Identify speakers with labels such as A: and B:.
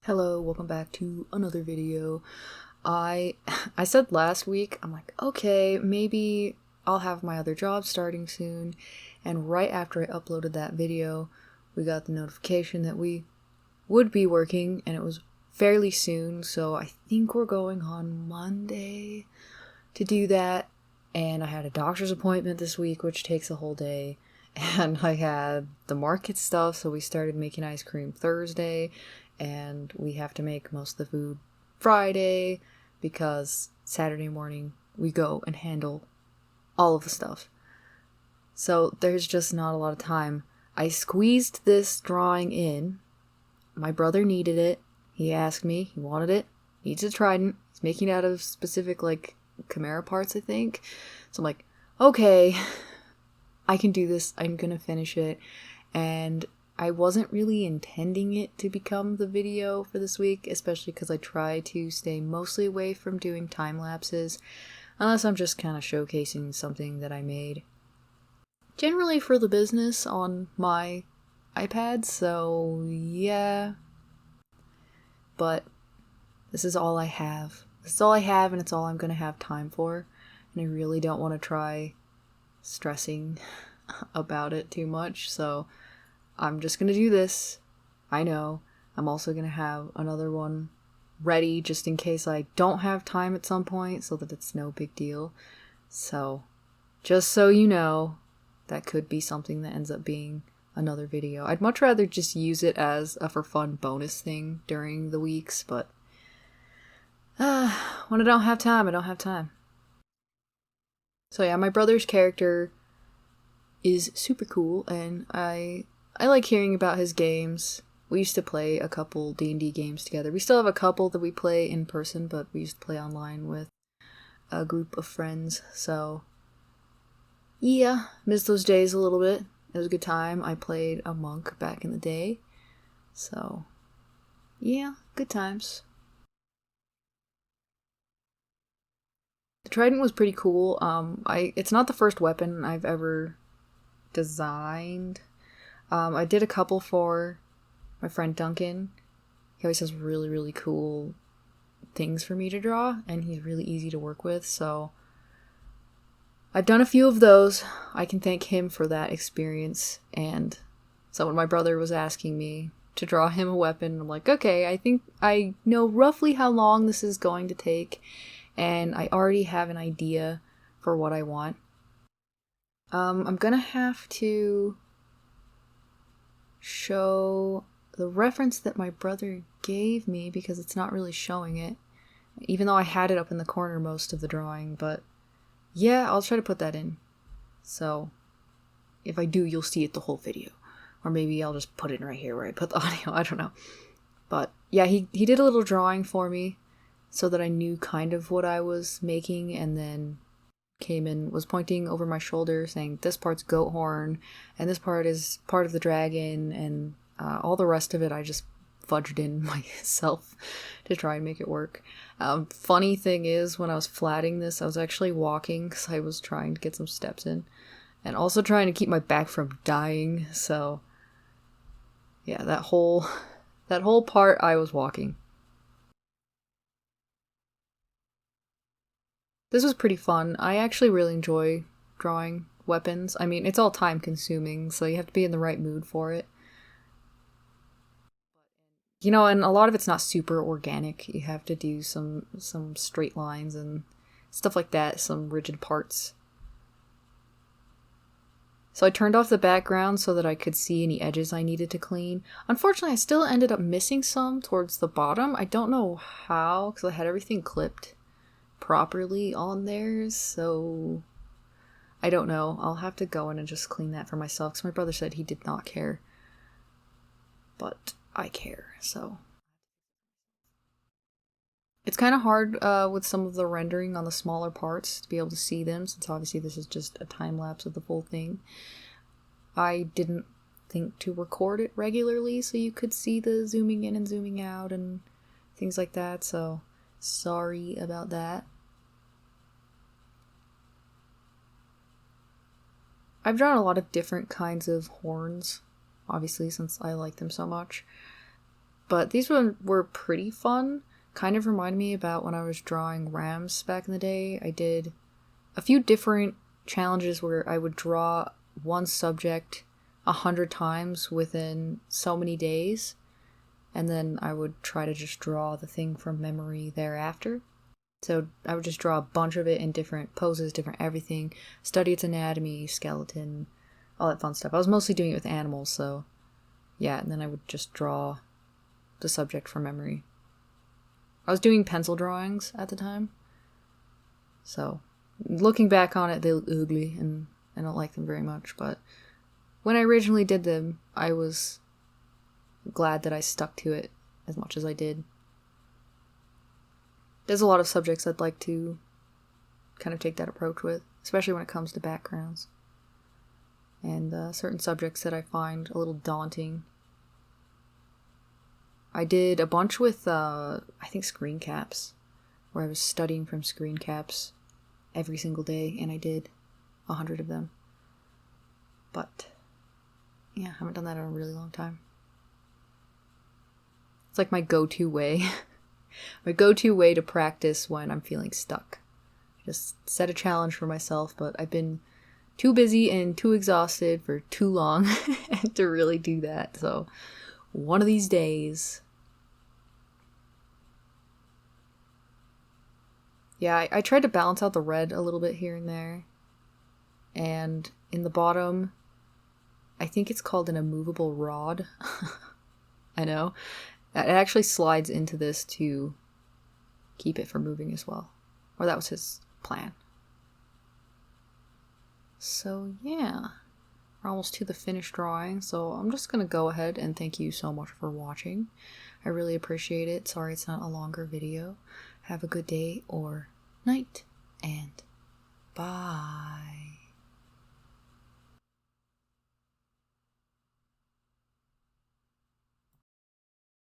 A: Hello, welcome back to another video. I said last week, I'm like, okay, maybe I'll have my other job starting soon. And right after I uploaded that video, we got the notification that we would be working, and it was fairly soon. So I think we're going on Monday to do that. And I had a doctor's appointment this week, which takes a whole day. And I had the market stuff, so we started making ice cream Thursday. And we have to make most of the food Friday because Saturday morning we go and handle all of the stuff. So there's just not a lot of time. I squeezed this drawing in. My brother needed it. He asked me. He wanted it. He needs a Trident. He's making it out of specific, Chimera parts, I think. So I'm like, okay, I can do this. I'm gonna finish it. And I wasn't really intending it to become the video for this week, especially because I try to stay mostly away from doing time lapses, unless I'm just kind of showcasing something that I made. Generally for the business on my iPad, so yeah. But this is all I have. This is all I have, and it's all I'm going to have time for. And I really don't want to try stressing about it too much, so I'm just gonna do this. I know. I'm also gonna have another one ready just in case I don't have time at some point, so that it's no big deal. So, just so you know, that could be something that ends up being another video. I'd much rather just use it as a for fun bonus thing during the weeks, but when I don't have time, I don't have time. So yeah, my brother's character is super cool, and I like hearing about his games. We used to play a couple D&D games together. We still have a couple that we play in person, but we used to play online with a group of friends. So, yeah, miss those days a little bit. It was a good time. I played a monk back in the day. So, yeah, good times. The Trident was pretty cool. It's not the first weapon I've ever designed. I did a couple for my friend Duncan. He always has really, really cool things for me to draw, and he's really easy to work with, so I've done a few of those. I can thank him for that experience. And so when my brother was asking me to draw him a weapon, I'm like, okay, I think I know roughly how long this is going to take, and I already have an idea for what I want. I'm gonna have to show the reference that my brother gave me because it's not really showing it, even though I had it up in the corner most of the drawing. But yeah, I'll try to put that in, so if I do, you'll see it the whole video, or maybe I'll just put it right here where I put the audio. I don't know. But yeah, he did a little drawing for me so that I knew kind of what I was making, and then came in, was pointing over my shoulder saying this part's goat horn and this part is part of the dragon, and all the rest of it I just fudged in myself to try and make it work. Funny thing is, when I was flatting this, I was actually walking because I was trying to get some steps in and also trying to keep my back from dying. So yeah, that whole part I was walking. This was pretty fun. I actually really enjoy drawing weapons. I mean, it's all time consuming, so you have to be in the right mood for it. You know, and a lot of it's not super organic. You have to do some straight lines and stuff like that, some rigid parts. So I turned off the background so that I could see any edges I needed to clean. Unfortunately, I still ended up missing some towards the bottom. I don't know how, because I had everything clipped properly on there, so I don't know. I'll have to go in and just clean that for myself, because my brother said he did not care, but I care. So it's kind of hard with some of the rendering on the smaller parts to be able to see them, since obviously this is just a time lapse of the full thing. I didn't think to record it regularly so you could see the zooming in and zooming out and things like that, so sorry about that. I've drawn a lot of different kinds of horns, obviously, since I like them so much. But these ones were pretty fun. Kind of remind me about when I was drawing Rams back in the day. I did a few different challenges where I would draw one subject 100 times within so many days, and then I would try to just draw the thing from memory thereafter. So I would just draw a bunch of it in different poses, different everything, study its anatomy, skeleton, all that fun stuff. I was mostly doing it with animals, so yeah, and then I would just draw the subject from memory. I was doing pencil drawings at the time, so looking back on it, they look ugly, and I don't like them very much, but when I originally did them, I was glad that I stuck to it as much as I did. There's a lot of subjects I'd like to kind of take that approach with, especially when it comes to backgrounds. And certain subjects that I find a little daunting. I did a bunch with, I think, screen caps, where I was studying from screen caps every single day, and I did 100 of them. But, yeah, I haven't done that in a really long time. It's like my go-to way. My go-to way to practice when I'm feeling stuck. Just set a challenge for myself, but I've been too busy and too exhausted for too long to really do that. So, one of these days. Yeah, I tried to balance out the red a little bit here and there. And in the bottom, I think it's called an immovable rod. I know. It actually slides into this to keep it from moving as well. Or that was his plan. So yeah, we're almost to the finished drawing, so I'm just gonna go ahead and thank you so much for watching. I really appreciate it. Sorry it's not a longer video. Have a good day or night, and bye.